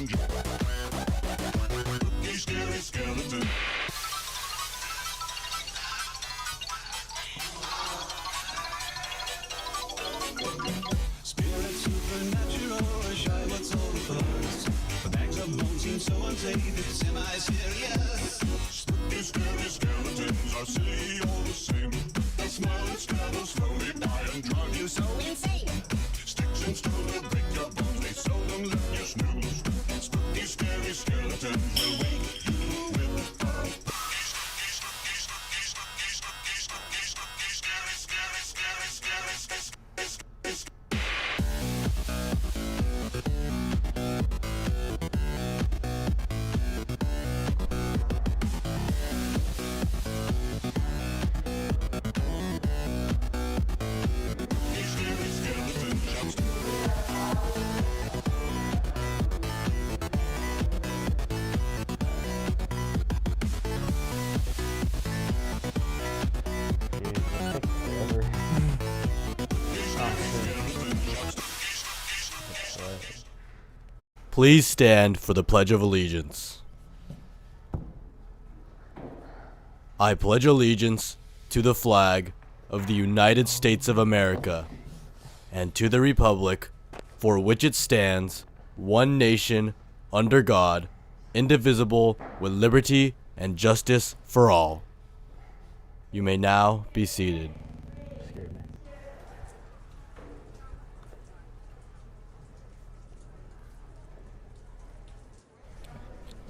and joy. Spooky, scary skeleton. Spirit supernatural, wish I would solve the buzz. The bags of bones seem so unsafe, it's semi-serious. Spooky, scary skeletons are silly all the same. They'll smile and scare slowly by and drive you so insane. Sticks and stones will break your bones, they seldom let you snooze. Spooky, scary skeletons will wake you with a Please stand for the Pledge of Allegiance. I pledge allegiance to the flag of the United States of America and to the republic for which it stands, one nation, under God, indivisible, with liberty and justice for all. You may now be seated.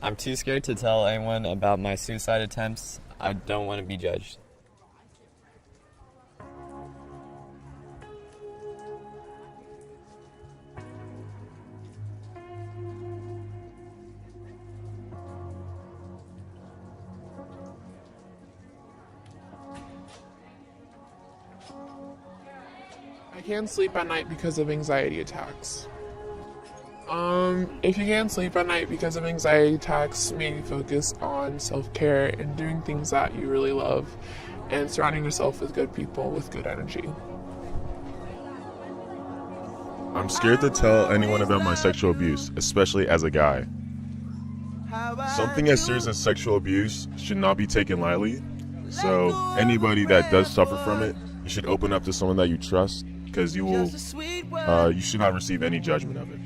I'm too scared to tell anyone about my suicide attempts. I don't want to be judged. I can't sleep at night because of anxiety attacks. If you can't sleep at night because of anxiety attacks, maybe focus on self-care and doing things that you really love and surrounding yourself with good people with good energy. I'm scared to tell anyone about my sexual abuse, especially as a guy. Something as serious as sexual abuse should not be taken lightly. So anybody that does suffer from it, you should open up to someone that you trust, because you should not receive any judgment of it.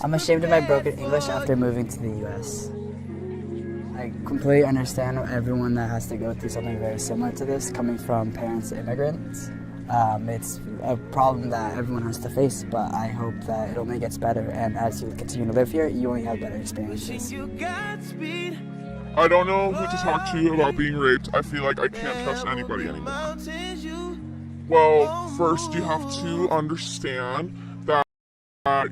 I'm ashamed of my broken English after moving to the U.S. I completely understand everyone that has to go through something very similar to this, coming from parents to immigrants. It's a problem that everyone has to face, but I hope that it only gets better, and as you continue to live here, you only have better experiences. I don't know who to talk to about being raped. I feel like I can't trust anybody anymore. Well, first you have to understand that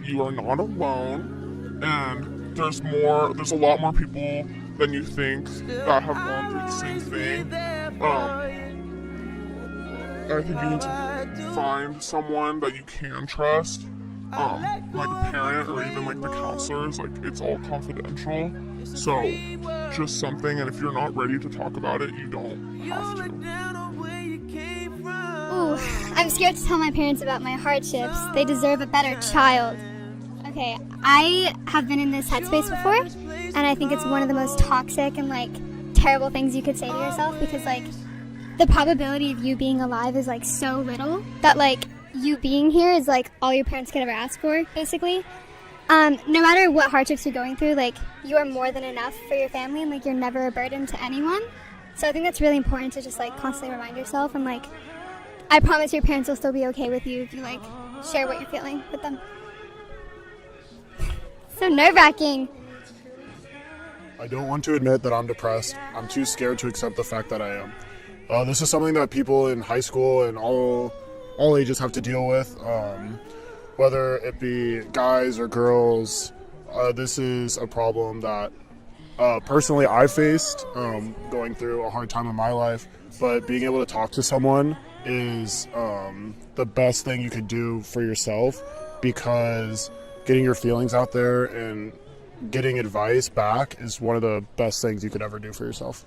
you are not alone, and there's a lot more people than you think that have gone through the same thing. I think you need to find someone that you can trust, like a parent or even like the counselors. Like, it's all confidential, so just something, and if you're not ready to talk about it, you don't have to. Ooh, I'm scared to tell my parents about my hardships. They deserve a better child. Okay, I have been in this headspace before, and I think it's one of the most toxic and like terrible things you could say to yourself, because like the probability of you being alive is like so little that like you being here is like all your parents could ever ask for, basically. No matter what hardships you're going through, like you are more than enough for your family, and like you're never a burden to anyone. So I think that's really important to just like constantly remind yourself, and like I promise your parents will still be okay with you if you like share what you're feeling with them. So nerve-wracking. I don't want to admit that I'm depressed. I'm too scared to accept the fact that I am. This is something that people in high school and all ages have to deal with, whether it be guys or girls. This is a problem that personally I faced going through a hard time in my life, but being able to talk to someone is the best thing you could do for yourself, because getting your feelings out there and getting advice back is one of the best things you could ever do for yourself.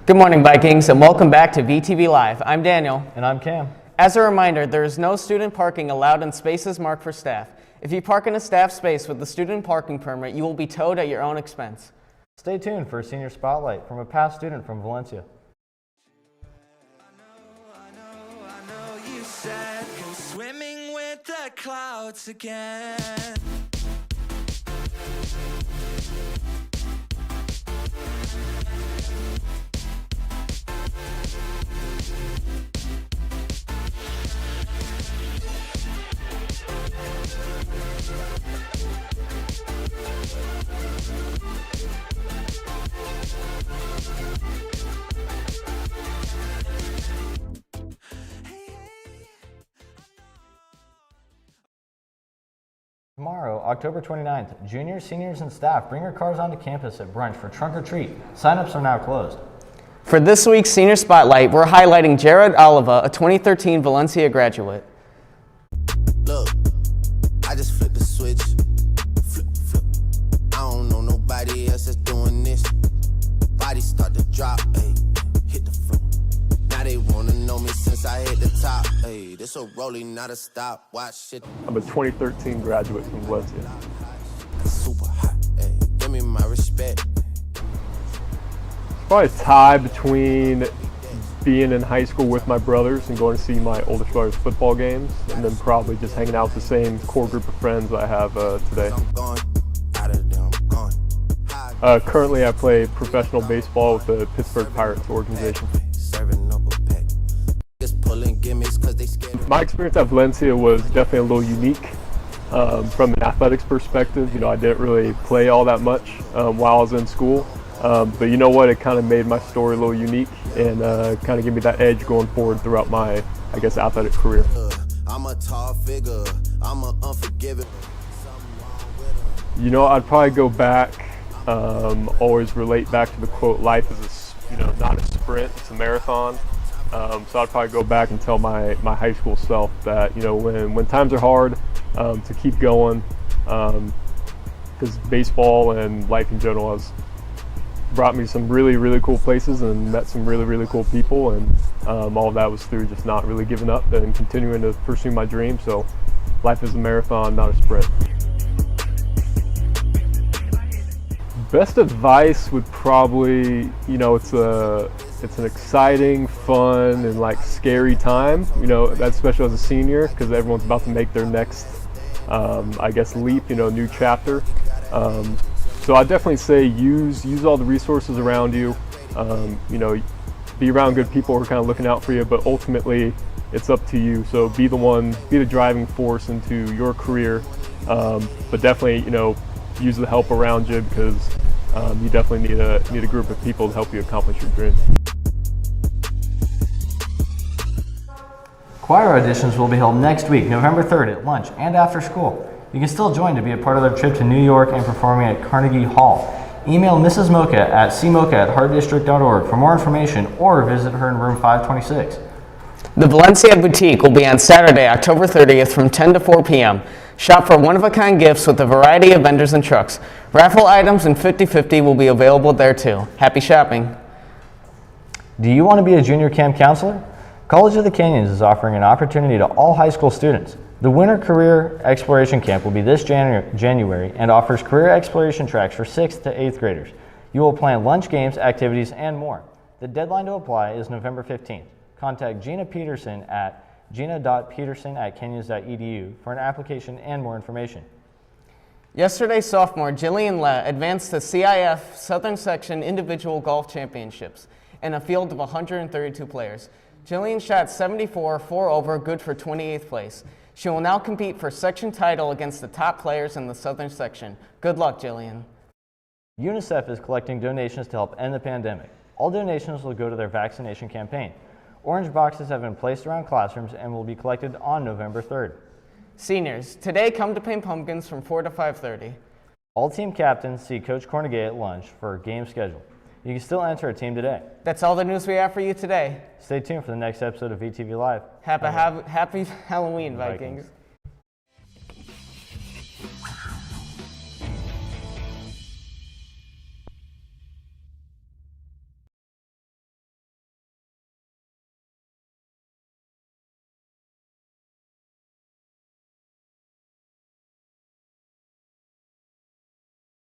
Good morning, Vikings, and welcome back to VTV Live. I'm Daniel. And I'm Cam. As a reminder, there is no student parking allowed in spaces marked for staff. If you park in a staff space with a student parking permit, you will be towed at your own expense. Stay tuned for a senior spotlight from a past student from Valencia. I know you said go swimming with the clouds again. Tomorrow, October 29th, juniors, seniors, and staff bring your cars onto campus at brunch for trunk or treat. Sign-ups are now closed. For this week's Senior Spotlight, we're highlighting Jared Oliva, a 2013 Valencia graduate. Look, I just flipped the switch. Flip, flip. I don't know nobody else that's doing this. Body start to drop, ayy. Hit the floor. Now they wanna know me since I hit the top. Ayy, this a rolling, not a stop. Watch shit. I'm a 2013 graduate from Valencia. Super hot, ayy. Give me my respect. Probably a tie between being in high school with my brothers and going to see my oldest brother's football games, and then probably just hanging out with the same core group of friends I have today. Currently, I play professional baseball with the Pittsburgh Pirates organization. My experience at Valencia was definitely a little unique from an athletics perspective. You know, I didn't really play all that much while I was in school. But you know what, it kind of made my story a little unique and kind of gave me that edge going forward throughout my, I guess, athletic career. I'm a tall figure, I'm a unforgiving. You know, I'd probably go back, always relate back to the quote, life is not a sprint, it's a marathon. So I'd probably go back and tell my high school self that, you know, when times are hard, to keep going, because baseball and life in general has brought me some really, really cool places and met some really, really cool people, and all of that was through just not really giving up and continuing to pursue my dream. So life is a marathon, not a sprint. Best advice would probably, you know, it's an exciting, fun, and like scary time, you know, that's especially as a senior because everyone's about to make their next, I guess, leap, you know, new chapter. So I definitely say use all the resources around you. You know, be around good people who are kind of looking out for you, but ultimately it's up to you. So be the driving force into your career. But definitely, you know, use the help around you because you definitely need a group of people to help you accomplish your dream. Choir auditions will be held next week, November 3rd at lunch and after school. You can still join to be a part of their trip to New York and performing at Carnegie Hall. Email Mrs. Mocha at cmocha@heartdistrict.org for more information or visit her in room 526. The Valencia Boutique will be on Saturday, October 30th from 10 to 4 p.m. Shop for one-of-a-kind gifts with a variety of vendors and trucks. Raffle items and 50/50 will be available there too. Happy shopping. Do you want to be a junior camp counselor? College of the Canyons is offering an opportunity to all high school students. The Winter Career Exploration Camp will be this January and offers career exploration tracks for 6th to 8th graders. You will plan lunch, games, activities, and more. The deadline to apply is November 15th. Contact Gina Peterson at gina.peterson@canyons.edu for an application and more information. Yesterday, sophomore Jillian Le advanced to CIF Southern Section Individual Golf Championships in a field of 132 players. Jillian shot 74, 4 over, good for 28th place. She will now compete for section title against the top players in the Southern Section. Good luck, Jillian. UNICEF is collecting donations to help end the pandemic. All donations will go to their vaccination campaign. Orange boxes have been placed around classrooms and will be collected on November 3rd. Seniors, today come to paint pumpkins from 4 to 5:30. All team captains see Coach Cornegay at lunch for a game schedule. You can still enter a team today. That's all the news we have for you today. Stay tuned for the next episode of VTV Live. Happy Halloween, Vikings.